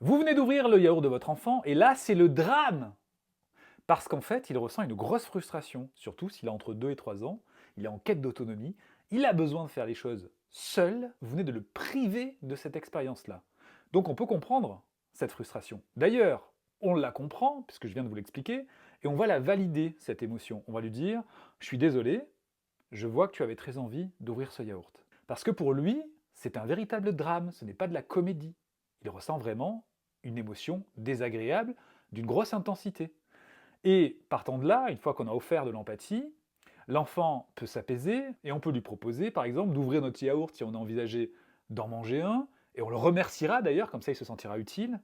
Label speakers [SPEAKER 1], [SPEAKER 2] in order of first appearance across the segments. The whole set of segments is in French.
[SPEAKER 1] Vous venez d'ouvrir le yaourt de votre enfant et là, c'est le drame! Parce qu'en fait, il ressent une grosse frustration, surtout s'il a entre 2 et 3 ans, il est en quête d'autonomie, il a besoin de faire les choses seul, vous venez de le priver de cette expérience-là. Donc on peut comprendre cette frustration. D'ailleurs, on la comprend, puisque je viens de vous l'expliquer, et on va la valider, cette émotion. On va lui dire: «Je suis désolé, je vois que tu avais très envie d'ouvrir ce yaourt». Parce que pour lui, c'est un véritable drame, ce n'est pas de la comédie. Il ressent vraiment une émotion désagréable d'une grosse intensité. Et partant de là, une fois qu'on a offert de l'empathie, l'enfant peut s'apaiser et on peut lui proposer, par exemple, d'ouvrir notre yaourt si on a envisagé d'en manger un, et on le remerciera d'ailleurs, comme ça il se sentira utile.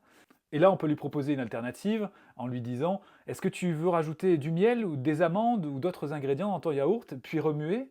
[SPEAKER 1] Et là, on peut lui proposer une alternative en lui disant: «Est-ce que tu veux rajouter du miel ou des amandes ou d'autres ingrédients dans ton yaourt, puis remuer?»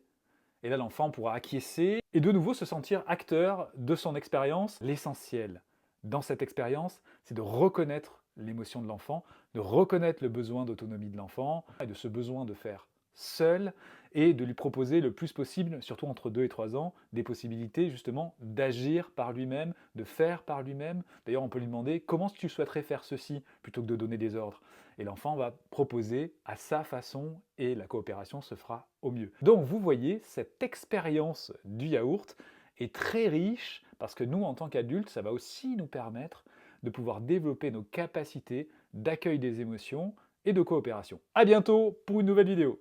[SPEAKER 1] Et là, l'enfant pourra acquiescer et de nouveau se sentir acteur de son expérience. L'essentiel dans cette expérience, c'est de reconnaître l'émotion de l'enfant, de reconnaître le besoin d'autonomie de l'enfant, et de ce besoin de faire seul, et de lui proposer le plus possible, surtout entre 2 et 3 ans, des possibilités justement d'agir par lui-même, de faire par lui-même. D'ailleurs, on peut lui demander: «Comment tu souhaiterais faire ceci?» plutôt que de donner des ordres. Et l'enfant va proposer à sa façon et la coopération se fera au mieux. Donc vous voyez, cette expérience du yaourt est très riche parce que nous, en tant qu'adultes, ça va aussi nous permettre de pouvoir développer nos capacités d'accueil des émotions et de coopération. À bientôt pour une nouvelle vidéo.